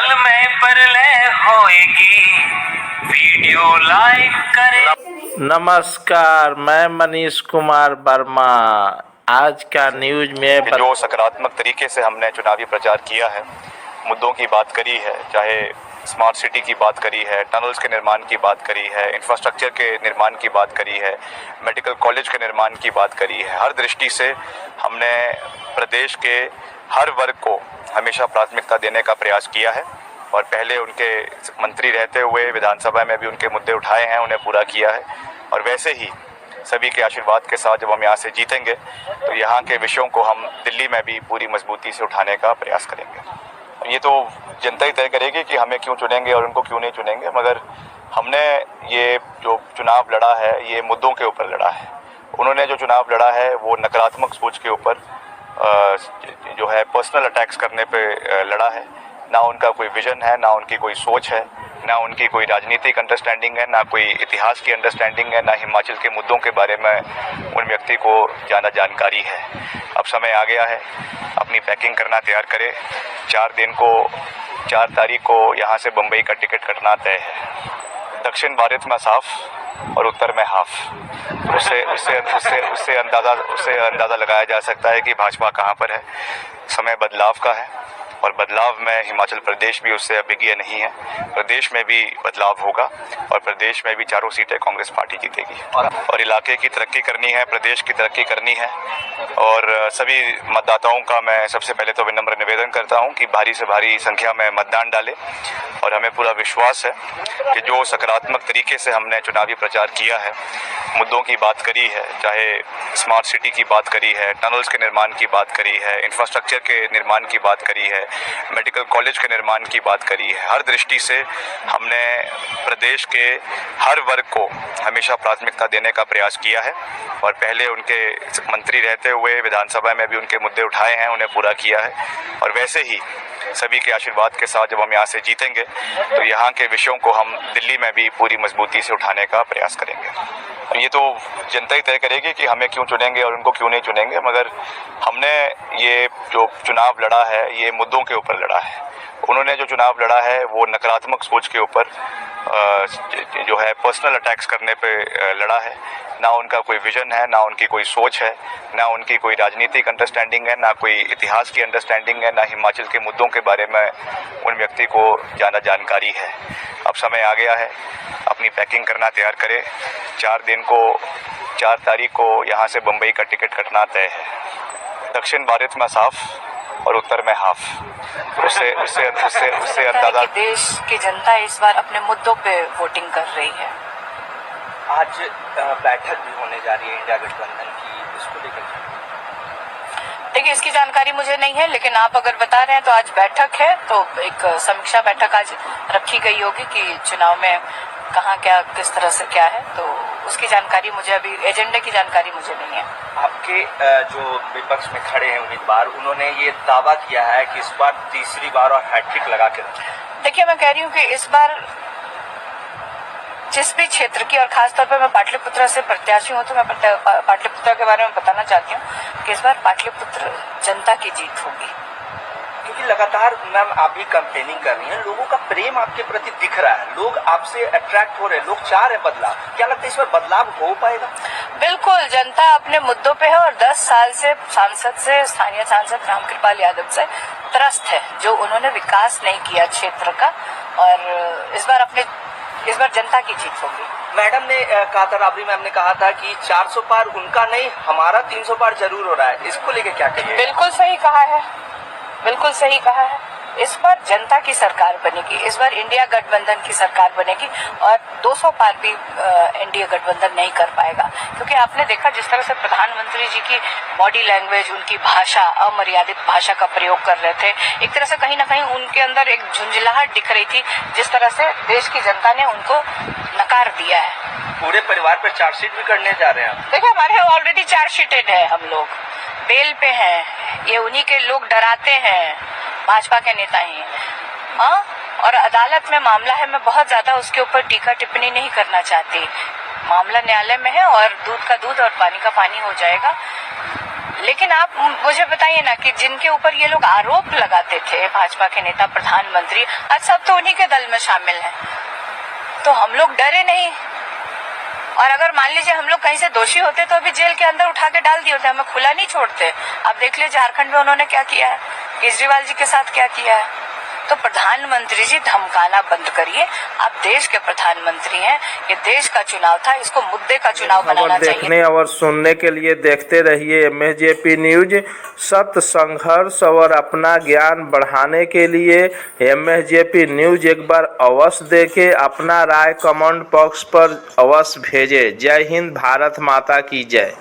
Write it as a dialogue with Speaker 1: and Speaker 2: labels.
Speaker 1: पल में परलय होएगी, वीडियो लाइक करें।
Speaker 2: नमस्कार, मैं मनीष कुमार वर्मा। आज का न्यूज में
Speaker 3: जो सकारात्मक तरीके से हमने चुनावी प्रचार किया है, मुद्दों की बात करी है, चाहे स्मार्ट सिटी की बात करी है, टनल्स के निर्माण की बात करी है, इंफ्रास्ट्रक्चर के निर्माण की बात करी है, मेडिकल कॉलेज के निर्माण की बात करी है। हर दृष्टि से हमने प्रदेश के हर वर्ग को हमेशा प्राथमिकता देने का प्रयास किया है और पहले उनके मंत्री रहते हुए विधानसभा में भी उनके मुद्दे उठाए हैं, उन्हें पूरा किया है। और वैसे ही सभी के आशीर्वाद के साथ जब हम यहाँ से जीतेंगे तो यहाँ के विषयों को हम दिल्ली में भी पूरी मजबूती से उठाने का प्रयास करेंगे। ये तो जनता ही तय करेगी कि हमें क्यों चुनेंगे और उनको क्यों नहीं चुनेंगे, मगर हमने ये जो चुनाव लड़ा है ये मुद्दों के ऊपर लड़ा है। उन्होंने जो चुनाव लड़ा है वो नकारात्मक सोच के ऊपर जो है पर्सनल अटैक्स करने पे लड़ा है। ना उनका कोई विजन है, ना उनकी कोई सोच है, ना उनकी कोई राजनीतिक अंडरस्टैंडिंग है, ना कोई इतिहास की अंडरस्टैंडिंग है, ना हिमाचल के मुद्दों के बारे में उन व्यक्ति को ज़्यादा जानकारी है। अब समय आ गया है, अपनी पैकिंग करना तैयार करें। 4 तारीख को यहाँ से बम्बई का टिकट कटना तय है। दक्षिण भारत में साफ और उत्तर में हाफ। उससे अंदाज़ा लगाया जा सकता है कि भाजपा कहाँ पर है। समय बदलाव का है और बदलाव में हिमाचल प्रदेश भी उससे अभिज्ञ नहीं है। प्रदेश में भी बदलाव होगा और प्रदेश में भी 4 सीटें कांग्रेस पार्टी जीतेगी। और इलाके की तरक्की करनी है, प्रदेश की तरक्की करनी है। और सभी मतदाताओं का मैं सबसे पहले तो विनम्र निवेदन करता हूं कि भारी से भारी संख्या में मतदान डालें। और हमें पूरा विश्वास है कि जो सकारात्मक तरीके से हमने चुनावी प्रचार किया है, मुद्दों की बात करी है, चाहे स्मार्ट सिटी की बात करी है, टनल्स के निर्माण की बात करी है, इंफ्रास्ट्रक्चर के निर्माण की बात करी है, मेडिकल कॉलेज के निर्माण की बात करी है। हर दृष्टि से हमने प्रदेश के हर वर्ग को हमेशा प्राथमिकता देने का प्रयास किया है और पहले उनके मंत्री रहते हुए विधानसभा में भी उनके मुद्दे उठाए हैं, उन्हें पूरा किया है। और वैसे ही सभी के आशीर्वाद के साथ जब हम यहाँ से जीतेंगे तो यहाँ के विषयों को हम दिल्ली में भी पूरी मजबूती से उठाने का प्रयास करेंगे। ये तो जनता ही तय करेगी कि हमें क्यों चुनेंगे और उनको क्यों नहीं चुनेंगे, मगर हमने ये जो चुनाव लड़ा है ये मुद्दों के ऊपर लड़ा है। उन्होंने जो चुनाव लड़ा है वो नकारात्मक सोच के ऊपर जो है पर्सनल अटैक्स करने पे लड़ा है। ना उनका कोई विजन है, ना उनकी कोई सोच है, ना उनकी कोई राजनीतिक अंडरस्टैंडिंग है, ना कोई इतिहास की अंडरस्टैंडिंग है, ना हिमाचल के मुद्दों के बारे में उन व्यक्ति को ज़्यादा जानकारी है। अब समय आ गया है, अपनी पैकिंग करना तैयार करें। 4 तारीख को यहाँ से बम्बई का टिकट कटना तय है। दक्षिण भारत में साफ और उत्तर में हाफ। उससे अंदाजा
Speaker 4: देश की जनता इस बार अपने मुद्दों पे वोटिंग कर रही है।
Speaker 5: आज बैठक भी होने जा रही है इंडिया गठबंधन की, इसको लेकर
Speaker 4: देखिए, इसकी जानकारी मुझे नहीं है, लेकिन आप अगर बता रहे हैं तो आज बैठक है, तो एक समीक्षा बैठक आज रखी गई होगी कि चुनाव में कहाँ क्या किस तरह से क्या है, तो उसकी जानकारी मुझे अभी एजेंडे की जानकारी मुझे नहीं है।
Speaker 5: आपके जो विपक्ष में खड़े हैं उम्मीदवार, उन्होंने ये दावा किया है कि इस बार तीसरी बार और हैट्रिक लगा के
Speaker 4: देखिए, मैं कह रही हूँ कि इस बार जिस भी क्षेत्र की, और खासतौर पर मैं पाटलिपुत्र से प्रत्याशी हूँ, तो मैं पाटलिपुत्र के बारे में बताना चाहती हूँ कि इस बार पाटलिपुत्र जनता की जीत होगी।
Speaker 5: क्योंकि लगातार मैम आप भी कैंपेनिंग कर रही हैं, लोगों का प्रेम आपके प्रति दिख रहा है, लोग आपसे अट्रैक्ट हो रहे हैं, लोग चाह रहे बदलाव। क्या लगता है इस बार बदलाव हो पाएगा?
Speaker 4: बिल्कुल, जनता अपने मुद्दों पे है और 10 साल से स्थानीय सांसद रामकृपाल यादव से त्रस्त है, जो उन्होंने विकास नहीं किया क्षेत्र का। और इस बार जनता की जीत होगी।
Speaker 5: मैडम ने कहा था, राबड़ी मैम ने कहा था कि 400 पार उनका नहीं, हमारा 300 पार जरूर हो रहा है। इसको लेके क्या कहिए?
Speaker 4: बिल्कुल सही कहा है, बिल्कुल सही कहा है। इस बार जनता की सरकार बनेगी, इस बार इंडिया गठबंधन की सरकार बनेगी और 200 पार भी इंडिया गठबंधन नहीं कर पाएगा। क्योंकि आपने देखा जिस तरह से प्रधानमंत्री जी की बॉडी लैंग्वेज, उनकी भाषा, अमर्यादित भाषा का प्रयोग कर रहे थे, एक तरह से कहीं ना कहीं उनके अंदर एक झुंझलाहट दिख रही थी, जिस तरह से देश की जनता ने उनको नकार दिया है।
Speaker 5: पूरे परिवार पर चार्जशीट भी करने जा रहे हैं।
Speaker 4: देखिए, हमारे यहाँ ऑलरेडी चार्जशीटेड है, हम लोग बेल पे हैं, ये उन्हीं के लोग डराते हैं, भाजपा के नेता ही। हाँ, और अदालत में मामला है, मैं बहुत ज्यादा उसके ऊपर टीका टिप्पणी नहीं करना चाहती। मामला न्यायालय में है और दूध का दूध और पानी का पानी हो जाएगा। लेकिन आप मुझे बताइए ना कि जिनके ऊपर ये लोग आरोप लगाते थे, भाजपा के नेता, प्रधानमंत्री, आज सब तो उन्हीं के दल में शामिल हैं। तो हम लोग डरे नहीं। और अगर मान लीजिए हम लोग कहीं से दोषी होते तो अभी जेल के अंदर उठा के डाल दिए होते, हमें खुला नहीं छोड़ते। अब देख लीजिए झारखंड में उन्होंने क्या किया है, केजरीवाल जी के साथ क्या किया है। तो प्रधानमंत्री जी धमकाना बंद करिए। आप देश के प्रधानमंत्री हैं, ये देश का चुनाव था, इसको मुद्दे का चुनाव बनाना चाहिए।
Speaker 2: देखने और सुनने के लिए देखते रहिए MSJP न्यूज। सत्य, संघर्ष और अपना ज्ञान बढ़ाने के लिए MSJP न्यूज एक बार अवश्य देखें। अपना राय कमेंट बॉक्स पर अवश्य भेजें। जय हिंद, भारत माता की जय।